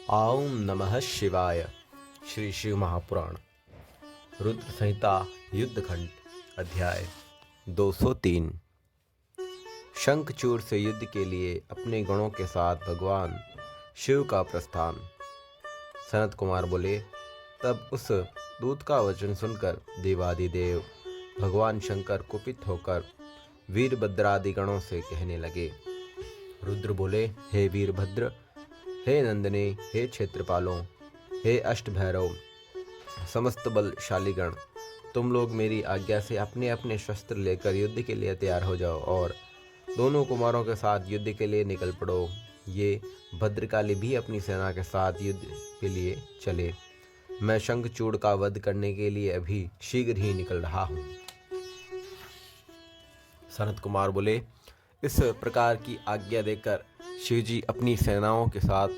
ओम नमः शिवाय। श्री शिव महापुराण रुद्र संहिता युद्धखंड अध्याय 203। शंखचूड़ से युद्ध के लिए अपने गणों के साथ भगवान शिव का प्रस्थान। सनत कुमार बोले, तब उस दूत का वचन सुनकर देवादिदेव भगवान शंकर कुपित होकर वीरभद्रादि गणों से कहने लगे। रुद्र बोले, हे वीरभद्र, हे नंदने, हे क्षेत्रपालों, हे अष्टभैरव, समस्त बलशालीगण, तुम लोग मेरी आज्ञा से अपने अपने शस्त्र लेकर युद्ध के लिए तैयार हो जाओ और दोनों कुमारों के साथ युद्ध के लिए निकल पड़ो। ये भद्रकाली भी अपनी सेना के साथ युद्ध के लिए चले। मैं शंखचूड़ का वध करने के लिए अभी शीघ्र ही निकल रहा हूँ। सनत कुमार बोले, इस प्रकार की आज्ञा देकर शिवजी अपनी सेनाओं के साथ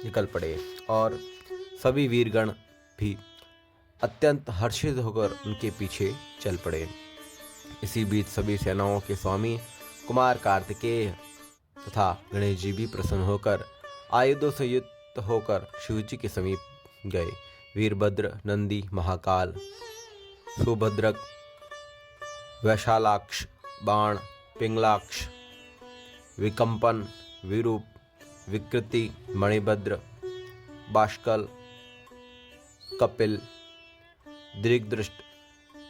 निकल पड़े और सभी वीरगण भी अत्यंत हर्षित होकर उनके पीछे चल पड़े। इसी बीच सभी सेनाओं के स्वामी कुमार कार्तिकेय तथा गणेश जी भी प्रसन्न होकर आयुधों से युक्त होकर शिवजी के समीप गए। वीरभद्र, नंदी, महाकाल, सुभद्रक, वैशालाक्ष, बाण, पिंगलाक्ष, विकंपन, विरूप, विकृति, मणिभद्र, बाष्कल, कपिल, दृग्दृष्ट,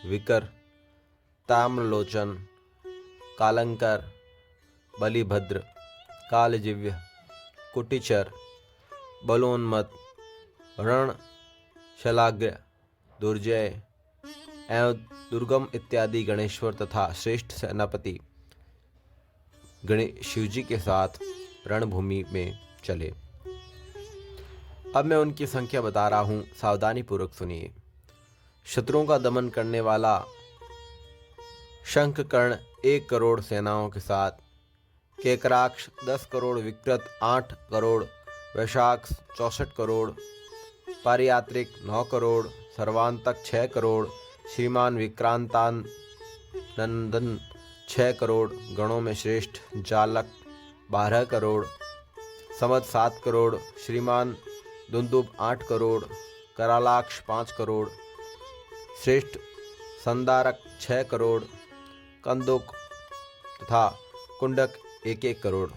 विकर, ताम्रलोचन, कालंकर, बलिभद्र, कालजिव्य, कुटिचर, बलोन्मत, रण शलाग्र, दुर्जय एवं दुर्गम इत्यादि गणेश्वर तथा श्रेष्ठ सेनापति गणेश शिवजी के साथ रणभूमि में चले। अब मैं उनकी संख्या बता रहा हूं, सावधानी पूर्वक सुनिए। शत्रुओं का दमन करने वाला शंखकर्ण 1 करोड़ सेनाओं के साथ, केकराक्ष 10 करोड़, विकृत 8 करोड़, वैशाख 64 करोड़, पारियात्रिक 9 करोड़, सर्वांतक 6 करोड़, श्रीमान विक्रांतान नंदन 6 करोड़, गणों में श्रेष्ठ जालक 12 करोड़, समद 7 करोड़, श्रीमान दुंदुब 8 करोड़, करालाक्ष 5 करोड़, श्रेष्ठ संदारक 6 करोड़, कंदुक तथा कुंडक 1-1 करोड़,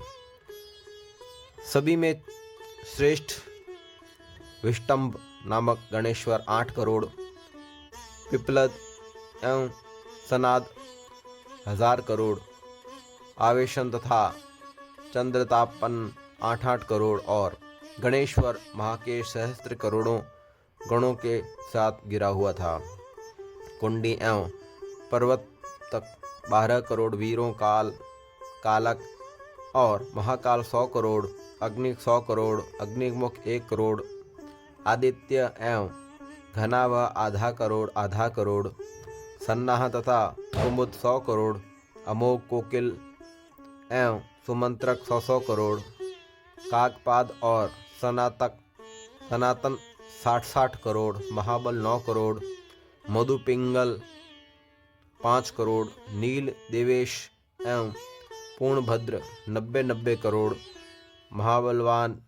सभी में श्रेष्ठ विष्टम्भ नामक गणेश्वर 8 करोड़, पिपलद एवं सनाद 1000 करोड़, आवेशन तथा चंद्रतापन 8-8 करोड़ और गणेश्वर महाकेश सहस्त्र करोड़ों गणों के साथ गिरा हुआ था। कुंडी एवं पर्वत तक 12 करोड़ वीरों, कालक और महाकाल 100 करोड़, अग्निक 100 करोड़, अग्निमुख 1 करोड़, आदित्य एवं घना व आधा करोड़, सन्नाह तथा कुमुद 100 करोड़, अमोघ कोकिल एवं सुमंत्रक 100 करोड़, काकपाद और सनातन 60 करोड़, महाबल 9 करोड़, मधुपिंगल 5 करोड़, नील देवेश एवं पूर्णभद्र 90 करोड़, महाबलवान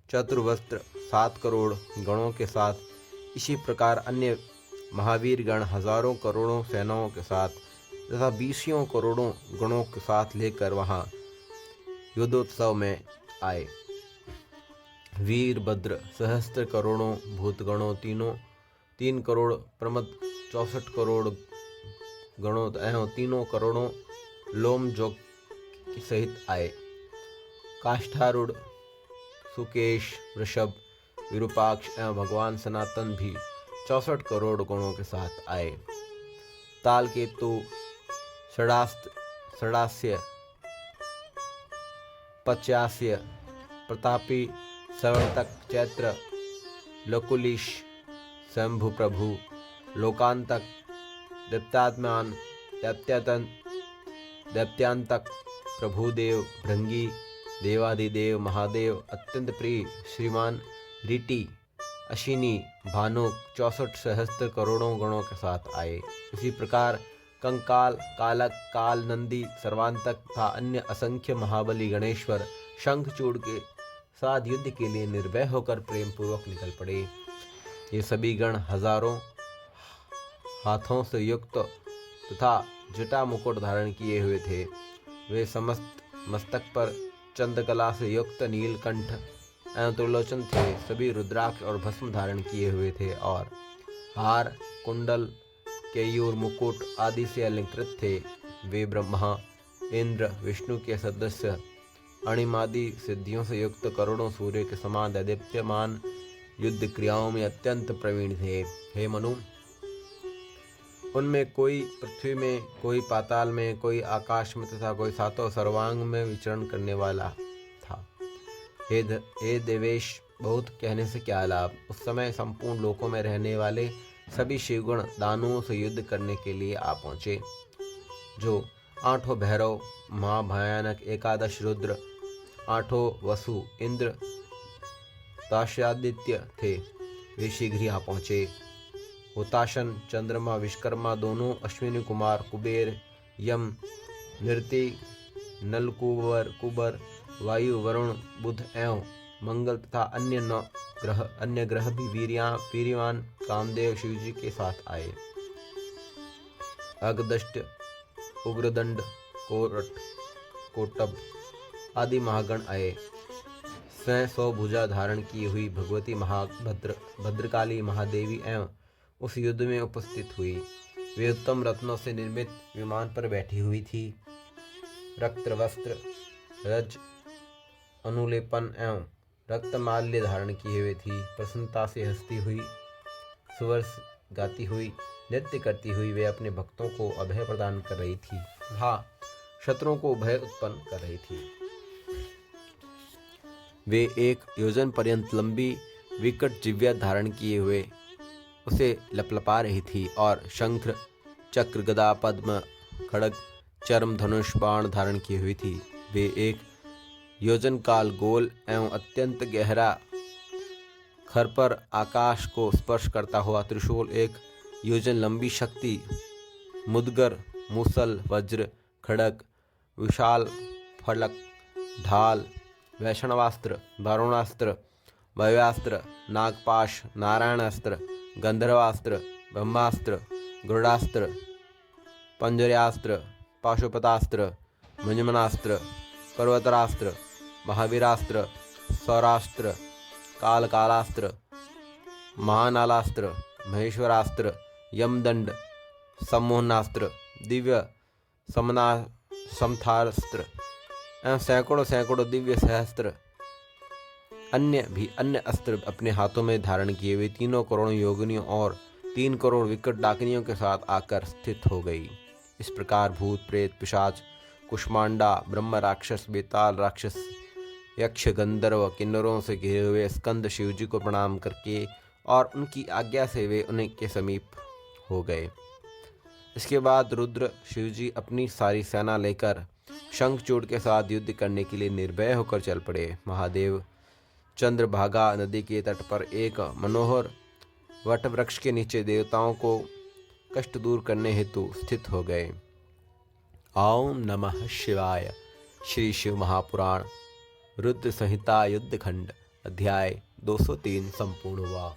चतुर्वस्त्र 7 करोड़ गणों के साथ। इसी प्रकार अन्य महावीर गण हजारों करोड़ों सेनाओं के साथ तथा 20 करोड़ों गणों के साथ लेकर वहां युद्धोत्सव में आए। वीरभद्र सहस्त्र करोड़ों भूतगणों 3 करोड़ प्रमद 64 करोड़ गणों एवं 3 करोड़ों लोमजोग सहित आए। काष्ठारूढ़, सुकेश, वृषभ, विरूपाक्ष एवं भगवान सनातन भी 64 करोड़ गणों के साथ आए। तालकेतु, षडास्य, पच्यास्य, प्रतापी, सवर्तक, चैत्र, लकुलिश, शंभु प्रभु, लोकांतक, दैत्यात्मान, दैत्यांतक, प्रभुदेव, भृंगी, देवादिदेव, महादेव, अत्यंत प्रिय, श्रीमान, रीटी, अशिनी, भानुक 64 सहस्त्र करोड़ों गणों के साथ आए। इसी प्रकार कंकाल, कालक, काल, नंदी, सर्वांतक तथा अन्य असंख्य महाबली गणेश्वर शंखचूड़ के साथ युद्ध के लिए निर्भय होकर प्रेम पूर्वक निकल पड़े। ये सभी गण हजारों हाथों से युक्त तथा जटा मुकुट धारण किए हुए थे। वे समस्त मस्तक पर चंद्रकला से युक्त नीलकंठ एवं त्रिलोचन थे। सभी रुद्राक्ष और भस्म धारण किए हुए थे और हार, कुंडल, केयूर, मुकुट आदि से अलंकृत थे। वे ब्रह्मा, इंद्र, विष्णु के सदस्य अणिमादि सिद्धियों से युक्त करोड़ों सूर्य के समान दैदीप्यमान युद्ध क्रियाओं में अत्यंत प्रवीण थे। हे मनु, उनमें कोई पृथ्वी में, कोई पाताल में, कोई आकाश में तथा कोई सातों सर्वांग में विचरण करने वाला था। हे देवेश, बहुत कहने से क्या लाभ। उस समय संपूर्ण लोकों में रहने वाले सभी शिवगण दानवों से युद्ध करने के लिए आ पहुंचे। जो आठों भैरव, महाभयानक एकादश रुद्र, आठों वसु, इंद्र, दाशादित्य थे, वे शीघ्र ही आ पहुंचे। हुताशन, चंद्रमा, विश्वकर्मा दोनों, अश्विनी कुमार, कुबेर, यम, नृति, कुबर, वायु, वरुण, बुध एवं मंगल तथा अन्य ग्रह भी वीर्यवान कामदेव शिवजी के साथ आए। अगदष्ट, उग्रदंड, कोटब आदि महागण आए। स्वयं 100 भुजा धारण की हुई भगवती भद्रकाली महादेवी एवं उस युद्ध में उपस्थित हुई। वे उत्तम रत्नों से निर्मित विमान पर बैठी हुई थी। रक्त वस्त्र, रज अनुलेपन एवं रक्तमाल्य धारण किए हुए थी। प्रसन्नता से हंसती हुई, सुवर गाती हुई, नृत्य करती हुई वे अपने भक्तों को अभय प्रदान कर रही थी। हाँ, शत्रुओं को भय उत्पन्न कर रही थी। वे 1 योजन पर्यंत लंबी विकट जिह्वा धारण किए हुए उसे लपलपा रही थी और शंख, चक्र, गदा, पद्म, खड्ग, चर्म, धनुष, बाण धारण की हुई थी। वे 1 योजन काल गोल एवं अत्यंत गहरा खर पर आकाश को स्पर्श करता हुआ त्रिशूल, 1 योजन लंबी शक्ति, मुदगर, मूसल, वज्र, खड्ग, विशाल फलक, ढाल, वैष्णवास्त्र, वरुणास्त्र, वायुस्त्र, नागपाश, नारायणास्त्र, गंधर्वास्त्र, ब्रह्मास्त्र, गरुडास्त्र, पंजर्यास्त्र, पाशुपतास्त्र, मंजमनास्त्र, पर्वतरास्त्र, महावीरास्त्र, सौरास्त्र, कालास्त्र, महानालास्त्र, महेश्वरास्त्र, यमदंड, सम्मोहनास्त्र, दिव्य समथास्त्र एवं सैकड़ों दिव्य सहस्त्र अन्य अस्त्र अपने हाथों में धारण किए हुए 3 करोड़ योगिनियों और 3 करोड़ विकट डाकिनियों के साथ आकर स्थित हो गई। इस प्रकार भूत, प्रेत, पिशाच, कुष्मांडा, ब्रह्म राक्षस, बेताल राक्षस, यक्ष, गंधर्व, किन्नरों से घिरे हुए स्कंद शिवजी को प्रणाम करके और उनकी आज्ञा से वे उनके समीप हो गए। इसके बाद रुद्र शिवजी अपनी सारी सेना लेकर शंखचूड़ के साथ युद्ध करने के लिए निर्भय होकर चल पड़े। महादेव चंद्रभागा नदी के तट पर एक मनोहर वट वृक्ष के नीचे देवताओं को कष्ट दूर करने हेतु स्थित हो गए। ओम नमः शिवाय। श्री शिव महापुराण रुद्र संहिता युद्धखंड अध्याय 203 संपूर्ण हुआ।